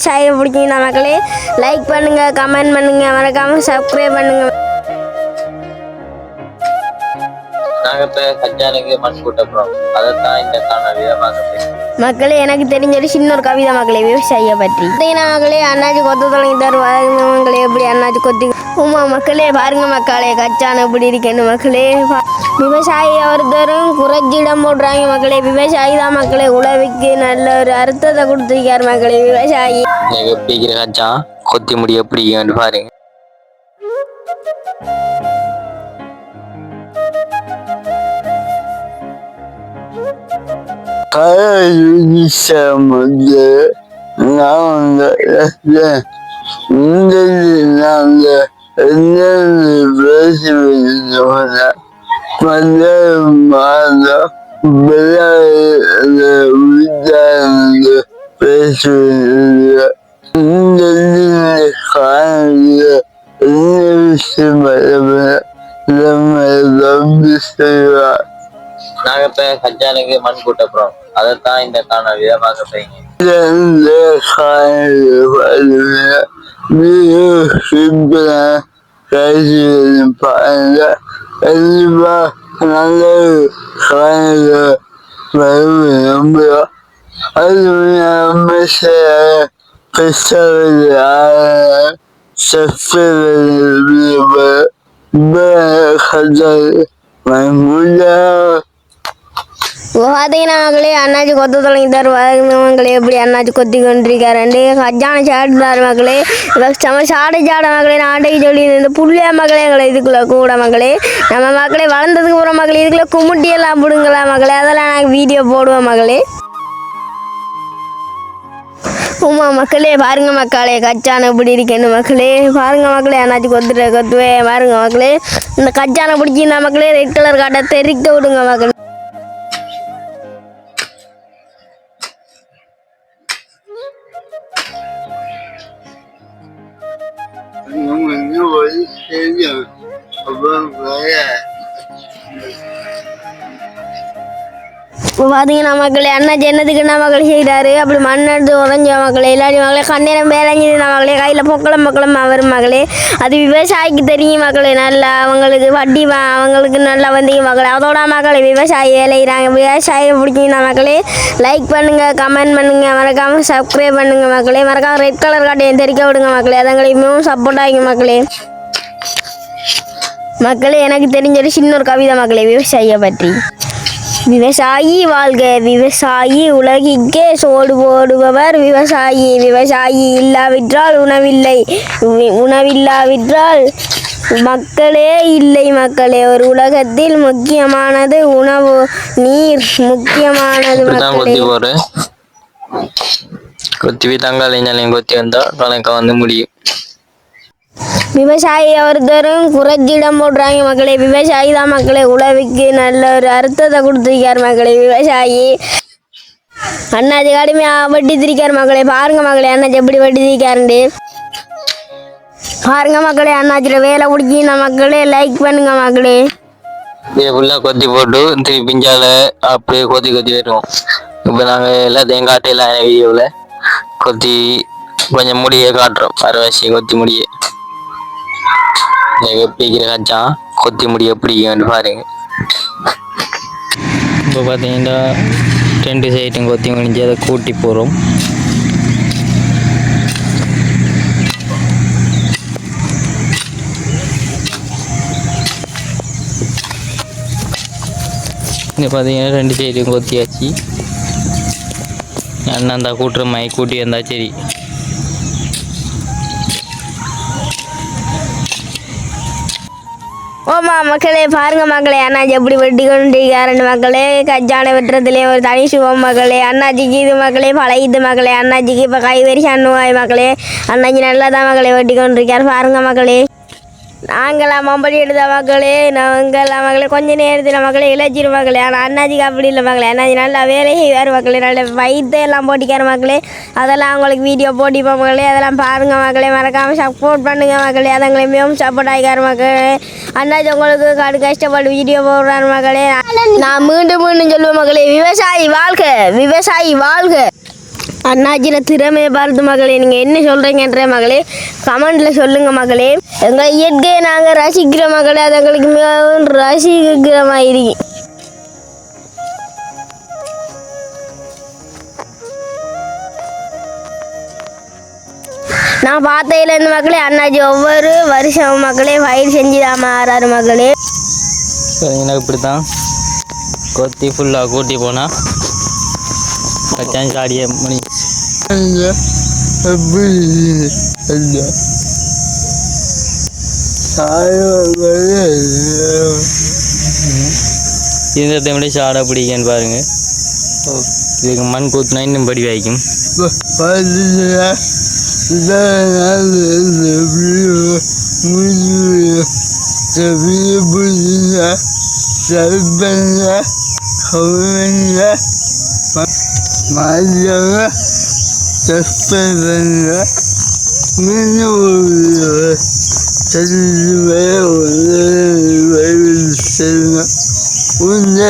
சாயை பிடிச்சிங்கன்னா மக்களே லைக் பண்ணுங்க, கமெண்ட் பண்ணுங்க, மறக்காம சப்ஸ்கிரைப் பண்ணுங்க. நாங்கள் இப்போ கச்சானுக்கு மண் கூட்ட போகிறோம். அதைத்தான் இந்த காணொலியை பார்க்க மக்களே எனக்கு தெரிஞ்சது சின்ன ஒரு கவிதை மக்களே விவசாயியை பற்றி. மக்களே அண்ணாச்சி கொத்த தொடங்கி தருவாங்க மக்களே, எப்படி அண்ணாச்சி கொத்தி உமா மக்களே பாருங்க மக்களே கச்சான் எப்படி இருக்கேன்னு மக்களே. விவசாயி ஒருத்தரும் குறைஞ்சிடம் போடுறாங்க மக்களே. விவசாயி தான் மக்களே உழவுக்கு நல்ல ஒரு அர்த்தத்தை கொடுத்துருக்காரு மக்களே. விவசாயி எப்படி கச்சான் கொத்தி முடி எப்படி பாருங்க. நாங்க இப்ப கச்சானுக்கு மண் கூட்ட போறோம். அதைத்தான் இந்த காணொலியை பார்க்க போறீங்க. பார்த்தீங்கன்னா மக்களே அண்ணாச்சி கொத்த தொடங்கி தருவாங்க மக்களே, எப்படி அண்ணாச்சி கொத்தி கொண்டிருக்காரு கஜான சாடுதாரு மக்களே. செம சாடை சாட மக்களே. நாட்டைக்கு சொல்லி இந்த புள்ளியா மக்களே எங்களை இதுக்குள்ள கூட மக்களே. நம்ம மக்களே வளர்ந்ததுக்கு போகிற மக்களே இதுக்குள்ள குமுட்டியெல்லாம் பிடுங்களா மக்களே. அதெல்லாம் நாங்கள் வீடியோ போடுவோம் மக்களே. உமா மக்களே பாருங்க மக்களே கச்சானை எப்படி இருக்கேன்னு மக்களே. பாருங்க மக்களே அண்ணாச்சி கொத்துவே பாருங்க மக்களே. இந்த கச்சானை பிடிச்சிருந்தா மக்களே ரெட் கலர் காட்டை தெரிக்க விடுங்க மக்களே. பார்த்தீங்கன்னா மக்களே அண்ணாச்சி என்னதுக்கு என்ன மக்கள் செய்கிறாரு, அப்படி மண் எடுத்து உடஞ்ச மக்களே இல்லாட்டி மக்களே கண்ணீரம் வேலைஞ்சிருந்தா மக்களே கையில் பொக்களம் வரும் மக்களே. அது விவசாயிக்கு தெரியும் மக்களே. நல்லா அவங்களுக்கு வட்டி அவங்களுக்கு நல்லா வந்தீங்க மக்களே. அதோட மக்களே விவசாயி வேலைகிறாங்க. விவசாயியை பிடிச்சிங்கன்னா மக்களே லைக் பண்ணுங்க, கமெண்ட் பண்ணுங்க, மறக்காம சப்ஸ்கிரைப் பண்ணுங்க மக்களே. மறக்காம ரெட் கலர் காட்டையும் தெரிக்க விடுங்க மக்களே. அதங்களுக்கு மிகவும் சப்போர்ட் ஆகிங்க மக்களே. மக்களே எனக்கு தெரிஞ்சது சின்ன ஒரு கவிதை மக்களே விவசாயியை பற்றி. விவசாயி வாழ்க, விவசாயி உலகிற்கே சோடு போடுபவர் விவசாயி. விவசாயி இல்லாவிட்டால் உணவில்லை, உணவில்லாவிட்டால் மக்களே இல்லை மக்களே. ஒரு உலகத்தில் முக்கியமானது உணவு, நீர் முக்கியமானது மக்களே. கொத்தி தங்காலையும் கொத்தி வந்தா கணக்கா வந்து முடியும். விவசாயி ஒருத்தரும் குறைஞ்சிடம் போடுறாங்க மக்களே. விவசாயி தான் மக்களே உழவுக்கு நல்ல ஒரு அர்த்தத்தை கொடுத்துருக்காரு மக்களே. விவசாயி அண்ணாச்சி கடுமையாக வட்டி திரிக்காரு மக்களே. பாருங்க மக்களே அண்ணாச்சி எப்படி வட்டி திரிக்காருண்டு பாருங்க மக்களே. அண்ணாச்சியோட வேலை பிடிச்சிருந்தா மக்களே லைக் பண்ணுங்க மக்களே. ஃபுல்லாக கொத்தி போட்டு திருப்பி பிஞ்சால அப்படியே கொத்தி வருவோம். இப்போ நாங்கள் எல்லாத்தையும் காட்டையில வீடியோவில் கொத்தி கொஞ்சம் முடியை காட்டுறோம். அரைவாசி கொத்தி முடியை எப்படி கச்சான் கொத்தி முடி எப்படி பாருங்க. இப்போ பார்த்தீங்கன்னா 2 சைட்டும் கொத்தி முடிஞ்சு அதை கூட்டி போகிறோம். இங்கே பார்த்தீங்கன்னா 2 சைடும் கொத்தியாச்சு. அண்ணா கூட்டுற மாதிரி கூட்டி வந்தா சரி. ஓமா மக்களே பாருங்க மக்களே அண்ணாச்சி எப்படி வெட்டி கொண்டிருக்காருன்னு மக்களே. கஜானை வெட்டுறதுலேயே ஒரு தனி சுகம் மக்களே. அண்ணாச்சிக்கு இது மக்களே பழகிது மக்களே. அண்ணாச்சிக்கு இப்போ கை வரி சண்ணுவாய் மக்களே. அண்ணாச்சி நல்லா தான் மக்களே வெட்டி கொண்டிருக்காரு பாருங்க மக்களே. நாங்களாம் மம்படி எடுத்த மக்களே. நாங்கள்லாம் மக்களே கொஞ்ச நேரத்தில் மக்களே இழைச்சிரு மக்களே. ஆனால் அண்ணாச்சிக்கு அப்படி இல்லை மக்களே. அண்ணாச்சி நல்லா வேலை செய்வார் மக்களே. நல்ல வயிற்றெல்லாம் போட்டிக்கார் மக்களே. அதெல்லாம் அவங்களுக்கு வீடியோ போட்டிப்போம் மக்களே. அதெல்லாம் பாருங்கள் மக்களே. மறக்காமல் சப்போர்ட் பண்ணுங்கள் மக்களே. அதங்களை மிகவும் சப்போர்ட் ஆகிக்கார் மக்களே. அண்ணாச்சி உங்களுக்கு கஷ்டப்பட்டு வீடியோ போடுறாரு மக்களே. நான் மீண்டும் சொல்லுவேன் மக்களே, விவசாயி வாழ்க, விவசாயி வாழ்க. அண்ணாச்சியோட திறமையை பார்த்து மகளே நீங்கள் என்ன சொல்கிறீங்கன்ற மகளே கமெண்டில் சொல்லுங்கள் மகளே. எங்கள் இயற்கையை நாங்கள் ரசிக்கிற மகளே, அது எங்களுக்கு மிகவும் ரசிக்கிற மாதிரி. நான் பார்த்ததில் இந்த மக்களே அண்ணாச்சி ஒவ்வொரு வருஷம் மக்களே பயிர் செஞ்சு தான் மாறாரு மகளே. எனக்கு இப்படி தான் கொத்தி ஃபுல்லாக கூட்டி போனால் கச்சான் சாடிய மணி இந்த டைம்ல சாடை பிடிக்கன்னு பாருங்க. இதுக்கு மண் கூத்துனா இன்னும் படி வாய்க்கும். Una